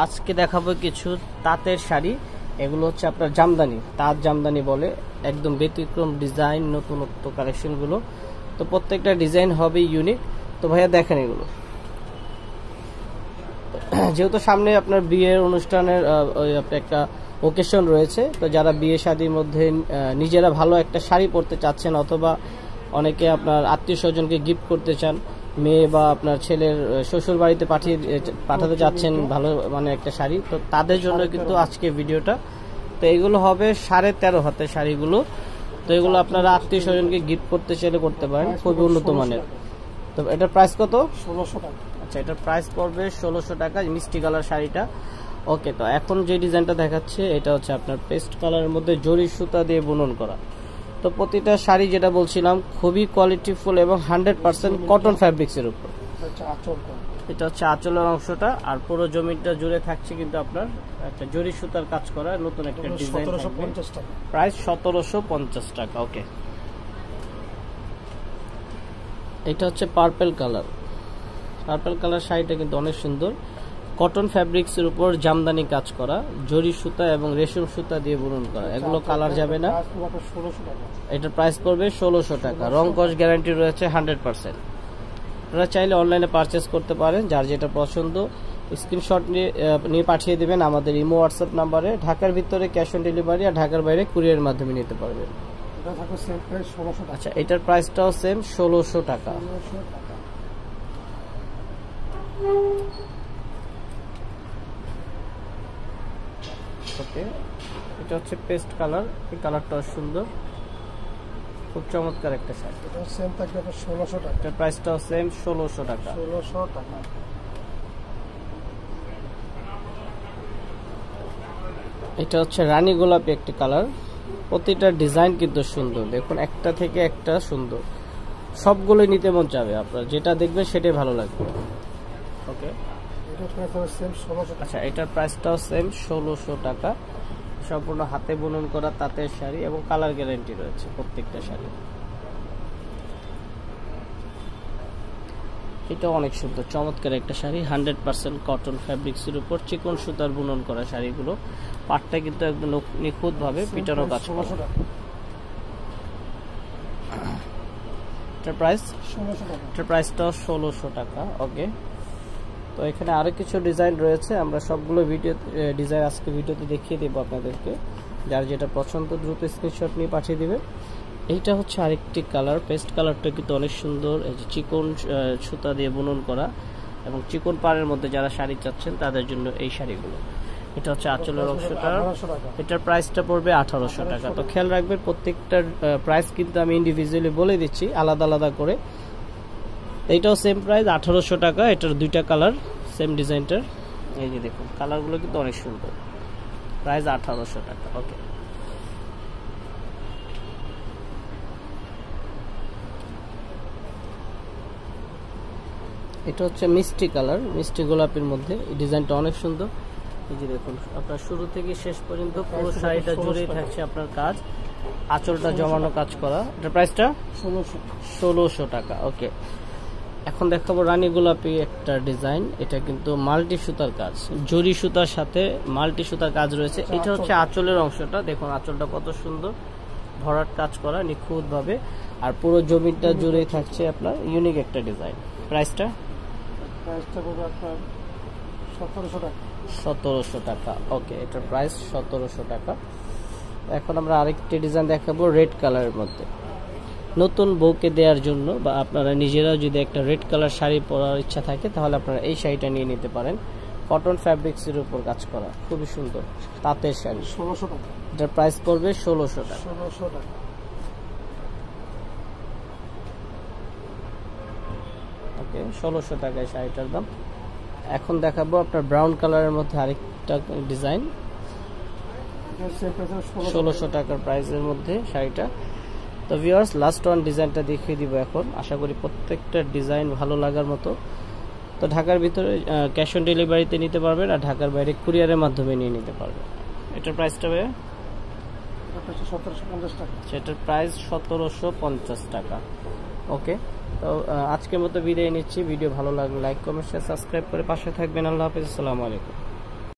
আজকে দেখাবো কিছু তাঁতের শাড়ি। এগুলো হচ্ছে আপনার জামদানি, তাঁত জামদানি বলে। একদম ব্যতিক্রম ডিজাইন, নতুনত্ব কালেকশনগুলো। তো প্রত্যেকটা ডিজাইন হবে ইউনিক। তো ভাইয়া দেখেন এগুলো, যেহেতু সামনে আপনার বিয়ের অনুষ্ঠানের একটা ওকেশন রয়েছে, তো যারা বিয়ে শাদীর মধ্যে নিজেরা ভালো একটা শাড়ি পরতে চাচ্ছেন, অথবা অনেকে আপনার আত্মীয় স্বজনকে গিফট করতে চান, মেয়ে বা আপনার ছেলের শ্বশুর বাড়িতে পাঠাতে যাচ্ছেন ভালো মানে একটা শাড়ি, তো তাদের জন্য কিন্তু আজকে ভিডিওটা। তো এগুলো হবে 13.5 হাতের শাড়িগুলো। তো এগুলো আপনারা আত্মীয় স্বজনকে গিফট করতে চাইলে করতে পারেন, খুবই উন্নত মানের। তো এটার প্রাইস কত? 1600 টাকা। আচ্ছা, এটার প্রাইস পড়বে 1600 টাকা, মিষ্টি কালার শাড়িটা। ওকে, তো এখন যে ডিজাইনটা দেখাচ্ছে এটা হচ্ছে আপনার পেস্ট কালারের মধ্যে জরি সুতা দিয়ে বুনন করা। তো প্রতিটা শাড়ি যেটা বলছিলাম খুবই কোয়ালিটিফুল এবং 100% কটন ফ্যাব্রিক্সের উপর। এটা হচ্ছে আঁচলের অংশটা, আর পুরো জমিটা জুড়ে থাকছে কিন্তু আপনার একটা জরি সুতার কাজ করা নতুন একটা ডিজাইন। প্রাইস 1750 টাকা। ওকে, এটা হচ্ছে পার্পল কালার। পার্পল কালার শাড়িটা কিন্তু অনেক সুন্দর, কটন ফ্যাব্রিক্সের উপর জামদানি কাজ করা, জরি সুতা এবং রেশম সুতা দিয়ে বুনন করা। এগুলো কালার যাবে না। এটার প্রাইস পড়বে 1600 টাকা। রং কস গ্যারান্টি রয়েছে 100%। আপনারা চাইলে অনলাইনে পারচেস করতে পারেন, যার যেটা পছন্দ স্ক্রিনশট নিয়ে পাঠিয়ে দেবেন আমাদের ইমো হোয়াটসঅ্যাপ নাম্বারে। ঢাকার ভিতরে ক্যাশ অন ডেলিভারি, আর ঢাকার বাইরে কুরিয়ারের মাধ্যমে নিতে পারবেন। আচ্ছা, এটার প্রাইসটাও সেম 1600 টাকা। ওকে, এটা হচ্ছে পেস্ট কালার। এই কালারটাও সুন্দর, খুব চমৎকার একটা শাড়ি। এটা সেম থাকবে 1600 টাকা। এটার প্রাইসটাও সেম 1600 টাকা। 1600 টাকা। এটা হচ্ছে রানী গোলাপি একটি কালার। প্রতিটা ডিজাইন কিন্তু সুন্দর, দেখুন একটা থেকে একটা সুন্দর, সবগুলোই নিতে মন চাবে। আপনার যেটা দেখবেন সেটাই ভালো লাগবে। ওকে, আচ্ছা, এটার প্রাইসটাও সেম 1600 টাকা। সম্পূর্ণ হাতে বুনন করা তাঁতের শাড়ি এবং কালার গ্যারান্টি রয়েছে প্রত্যেকটা শাড়ি। এটা অনেক সুন্দর চমৎকার একটা শাড়ি, 100% কটন ফ্যাব্রিক্সের উপর চিকন সুতার বুনন করা শাড়িগুলো। পাটটা কিন্তু একদম নিখুঁত ভাবে পিটানো কাজ করা। এটার প্রাইস 1600 টাকা। এটার প্রাইসটাও 1600 টাকা। ওকে, তো এখানে আরো কিছু ডিজাইন রয়েছে, আমরা সবগুলো ডিজাইন আজকে ভিডিওতে দেখিয়ে দেবো আপনাদেরকে। যার যেটা পছন্দ দ্রুত স্ক্রিনশট নিয়ে পাঠিয়ে দিবে। এইটা হচ্ছে আরেকটি কালার, পেস্ট কালারটা কিন্তু অনেক সুন্দর। এই যে চিকন সুতা দিয়ে বুনন করা এবং চিকন পাড়ের মধ্যে যারা শাড়ি চাচ্ছেন তাদের জন্য এই শাড়িগুলো। এটা হচ্ছে আঁচলের অংশটা। এটার প্রাইসটা পড়বে 1800 টাকা। তো খেয়াল রাখবেন প্রত্যেকটার প্রাইস কিন্তু আমি ইন্ডিভিজুয়ালি বলে দিচ্ছি আলাদা আলাদা করে। এইটাও সেম প্রাইস 1800 টাকা। এটার দুইটা কালার সেম ডিজাইনটার। এই যে দেখুন কালারগুলো কিন্তু অনেক সুন্দর। প্রাইস 1800 টাকা। ওকে, এটা হচ্ছে মিষ্টি কালার, মিষ্টি গোলাপের মধ্যে। এই ডিজাইনটা অনেক সুন্দর। এই যে দেখুন আপনার শুরু থেকে শেষ পর্যন্ত পুরো শাড়িটা জুড়েই থাকছে আপনার কাজ, আঁচলটা জমানো কাজ করা। এটার প্রাইসটা 1600 টাকা। ওকে, এখন দেখাবো রানী গোলাপি একটা ডিজাইন। এটা কিন্তু মাল্টি সুতার কাজ, জরি সুতার সাথে মাল্টি সুতার কাজ রয়েছে। এটা হচ্ছে আঁচলের অংশটা, দেখুন আঁচলটা কত সুন্দর ভরাট কাজ করা নিখুঁত ভাবে, আর পুরো জমিটা জুড়েই থাকছে আপনার ইউনিক একটা ডিজাইন। প্রাইসটা পড়বে আপনার 1700 টাকা। 1700 টাকা। ওকে, এটার প্রাইস 1700 টাকা। এখন আমরা আরেকটি ডিজাইন দেখাবো রেড কালারের মধ্যে। নতুন বউকে দেওয়ার জন্য বা আপনারা নিজেরা যদি একটা রেড কালার শাড়ি পরার ইচ্ছা থাকে তাহলে আপনারা এই শাড়িটা নিয়ে নিতে পারেন। কটন ফ্যাব্রিক্সের উপর কাজ করা, খুবই সুন্দর তাঁতের শাড়ি। 1600 টাকা। এটার প্রাইস পড়বে 1600 টাকা। 1600 টাকা। ওকে, 1600 টাকায় শাড়িটার দাম। এখন দেখাবো আপনার ব্রাউন কালারের মধ্যে আরেকটা ডিজাইন, 1600 টাকার প্রাইসের মধ্যে শাড়িটা। তো ভিউয়ার্স, লাস্ট ওয়ান ডিজাইনটা দেখিয়ে দিব এখন। আশা করি প্রত্যেকটা ডিজাইন ভালো লাগার মতো। তো ঢাকার ভিতরে ক্যাশ অন ডেলিভারিতে নিতে পারবেন, আর ঢাকার বাইরে কুরিয়ারের মাধ্যমে নিয়ে নিতে পারবেন। এটার প্রাইসটা হবে 1750 টাকা। সেটার প্রাইস 1750 টাকা। ওকে, তো আজকের মতো বিদায় নিচ্ছি। ভিডিও ভালো লাগলে লাইক কমেন্ট শেয়ার সাবস্ক্রাইব করে পাশে থাকবেন। আল্লাহ হাফেজ, আসসালামু আলাইকুম।